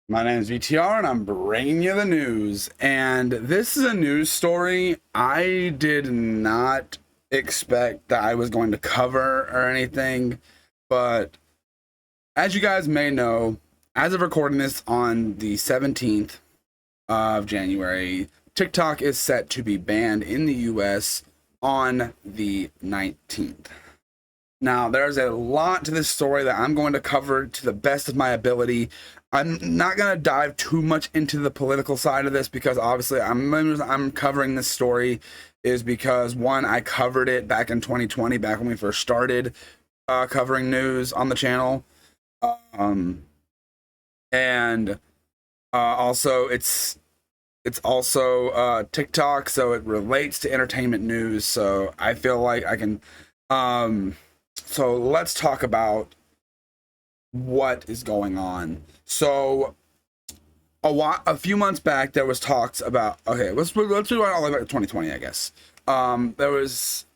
My name is VTR and I'm bringing you the news. And this is a news story I did not expect that I was going to cover or anything. But as you guys may know, as of recording this on the 17th of January, TikTok is set to be banned in the US on the 19th. Now, there's a lot to this story that I'm going to cover to the best of my ability. I'm not going to dive too much into the political side of this because obviously I'm covering this story is because one, I covered it back in 2020, back when we first started covering news on the channel. Um, and also it's also TikTok, so it relates to entertainment news. So I feel like I can so let's talk about what is going on. So a few months back, there was talks about, okay, let's do it all the way back to 2020, I guess. There was,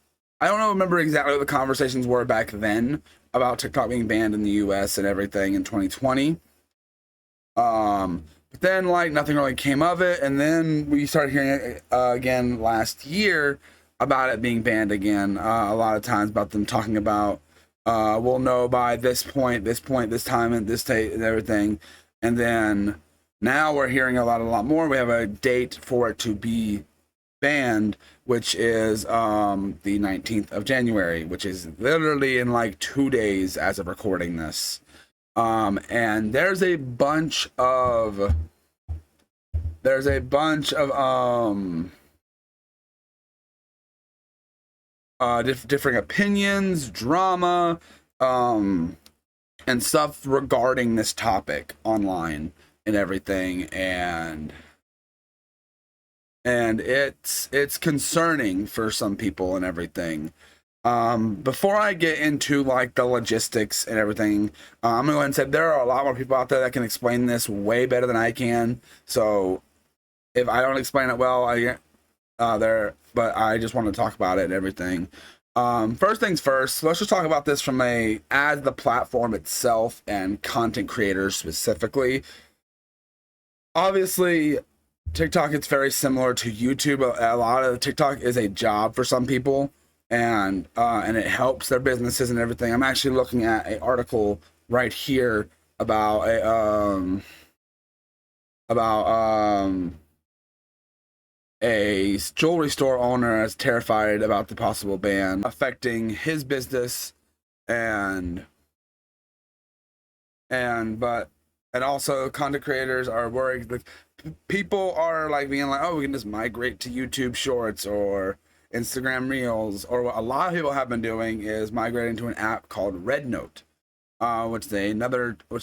I don't remember exactly what the conversations were back then about TikTok being banned in the US and everything in 2020. But then like nothing really came of it, and then we started hearing it again last year about it being banned again. A lot of times about them talking about we'll know by this point, this time, and this date, and everything. And then now we're hearing a lot more. We have a date for it to be banned, which is the 19th of January, which is literally in like 2 days as of recording this. And there's a bunch of different opinions, drama, and stuff regarding this topic online and everything, and it's concerning for some people and everything. Before I get into like the logistics and everything, I'm gonna go ahead and say there are a lot more people out there that can explain this way better than I can. So if I don't explain it well, but I just want to talk about it and everything. First things first, let's just talk about this from as the platform itself and content creators specifically. Obviously, TikTok, it's very similar to YouTube. A lot of TikTok is a job for some people, and it helps their businesses and everything. I'm actually looking at an article right here about a jewelry store owner is terrified about the possible ban affecting his business, and also content creators are worried. Like, people are like being like, oh, we can just migrate to YouTube Shorts or Instagram Reels, or what a lot of people have been doing is migrating to an app called Red Note, which is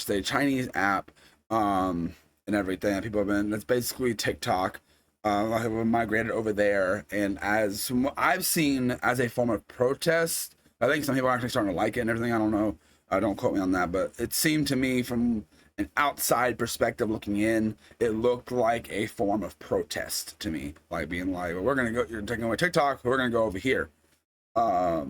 a Chinese app, and everything that people have been. That's basically TikTok. A lot of people have migrated over there, and as from what I've seen as a form of protest, I think some people are actually starting to like it and everything. I don't know. Don't quote me on that, but it seemed to me from an outside perspective looking in, it looked like a form of protest to me, like being like, well, we're gonna go, you're taking away TikTok, we're gonna go over here. Now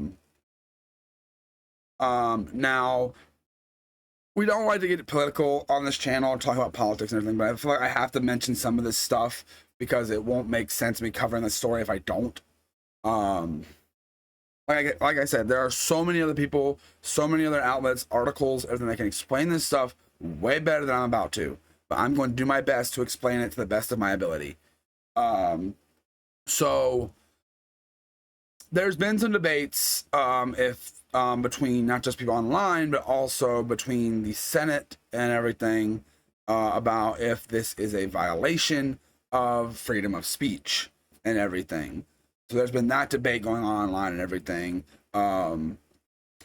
we don't like to get political on this channel or talk about politics and everything, but I feel like I have to mention some of this stuff because it won't make sense me covering the story if I don't. Like I said, there are so many other people, so many other outlets, articles, everything that can explain this stuff way better than I'm about to. But I'm going to do my best to explain it to the best of my ability. So there's been some debates if between not just people online, but also between the Senate and everything about if this is a violation of freedom of speech and everything. So there's been that debate going on online and everything. And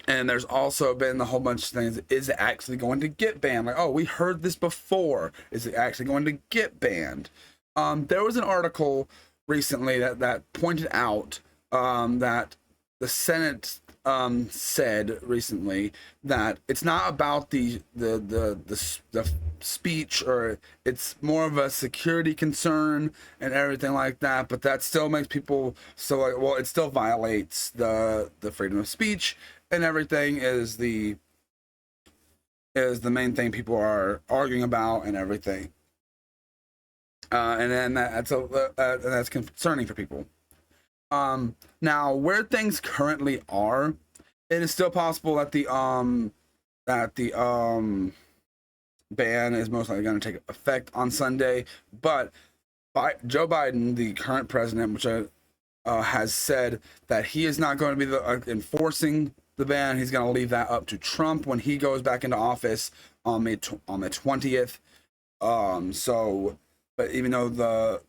there's also been a whole bunch of things. Is it actually going to get banned? Like, oh, we heard this before. Is it actually going to get banned? There was an article recently that pointed out that the Senate said recently that it's not about the speech, or it's more of a security concern and everything like that, but that still makes people so like, well, it still violates the freedom of speech and everything. Is the is the main thing people are arguing about and everything. And then that's concerning for people. Now where things currently are, it is still possible that the ban is most likely going to take effect on Sunday, but Joe Biden, the current president, which has said that he is not going to be enforcing the ban. He's going to leave that up to Trump when he goes back into office on the 20th. But even though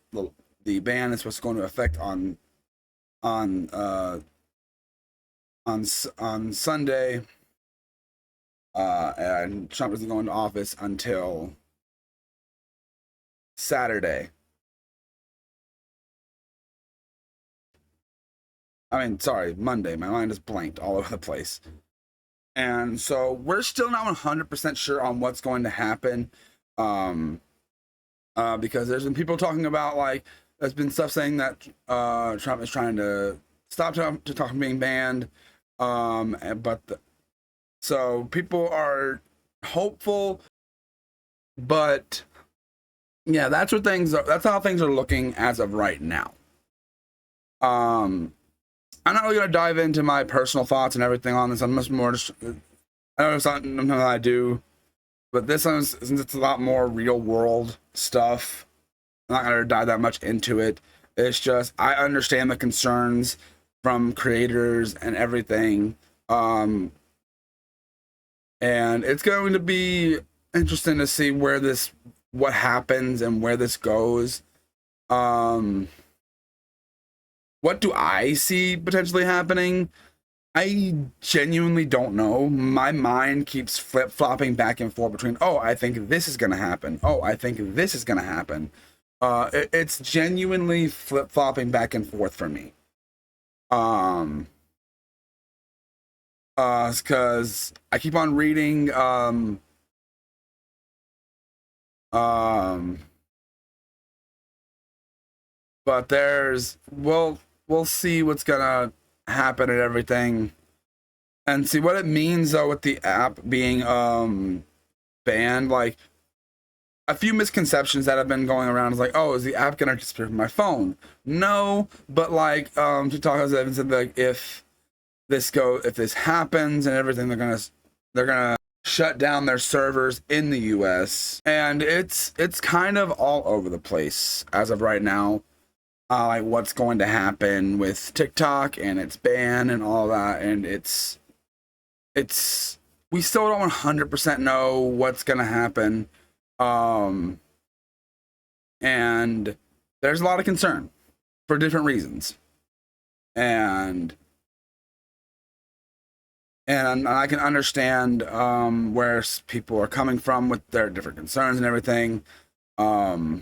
the ban is what's going to affect on Sunday, and Trump isn't going to office until Saturday. I mean, sorry, Monday. My mind is blanked all over the place. And so we're still not 100% sure on what's going to happen. Because there's been people talking about, like, there's been stuff saying that Trump is trying to stop Trump to talk from being banned. So people are hopeful, but yeah, that's how things are looking as of right now. I'm not really gonna dive into my personal thoughts and everything on this. I'm much more just, I know it's not something that I do, but this one, since it's a lot more real world stuff, I'm not gonna dive that much into it. It's just, I understand the concerns from creators and everything. And it's going to be interesting to see what happens and where this goes. What do I see potentially happening? I genuinely don't know. My mind keeps flip-flopping back and forth between, oh, I think this is going to happen. Oh, I think this is going to happen. It's genuinely flip-flopping back and forth for me. Because I keep on reading, but we'll see what's gonna happen and everything, and see what it means though with the app being banned. Like, a few misconceptions that have been going around is like, oh, is the app gonna disappear from my phone? No, but like TikTok has even said, like, if this happens and everything, they're gonna shut down their servers in the US, and it's kind of all over the place as of right now. Like, what's going to happen with TikTok and its ban and all that, and it's we still don't 100% know what's gonna happen. And there's a lot of concern for different reasons, and I can understand where people are coming from with their different concerns and everything. I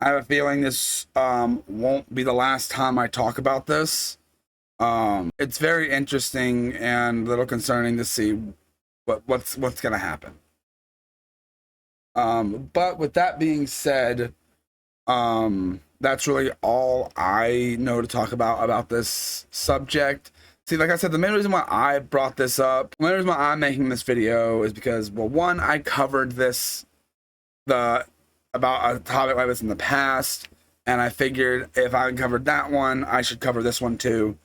have a feeling this won't be the last time I talk about this. It's very interesting and a little concerning to see what's going to happen. But with that being said, that's really all I know to talk about this subject. See, like I said, the main reason why I brought this up, the main reason why I'm making this video is because, well, one, I covered about a topic like this in the past, and I figured if I covered that one, I should cover this one too.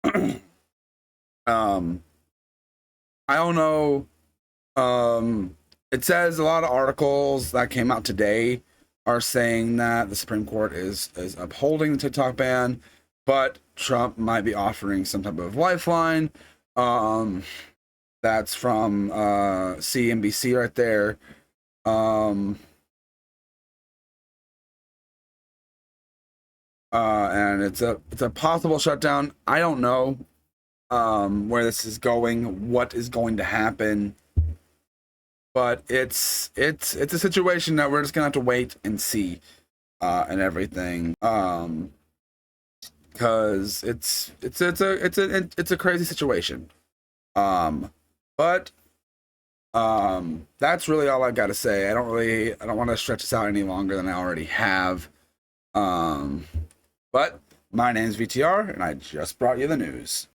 I don't know. It says a lot of articles that came out today are saying that the Supreme Court is upholding the TikTok ban, but Trump might be offering some type of lifeline. That's from CNBC right there. And it's a possible shutdown. I don't know where this is going, what is going to happen, but it's a situation that we're just gonna have to wait and see and everything. Because it's a crazy situation. But that's really all I've got to say. I don't want to stretch this out any longer than I already have. But my name's VTR, and I just brought you the news.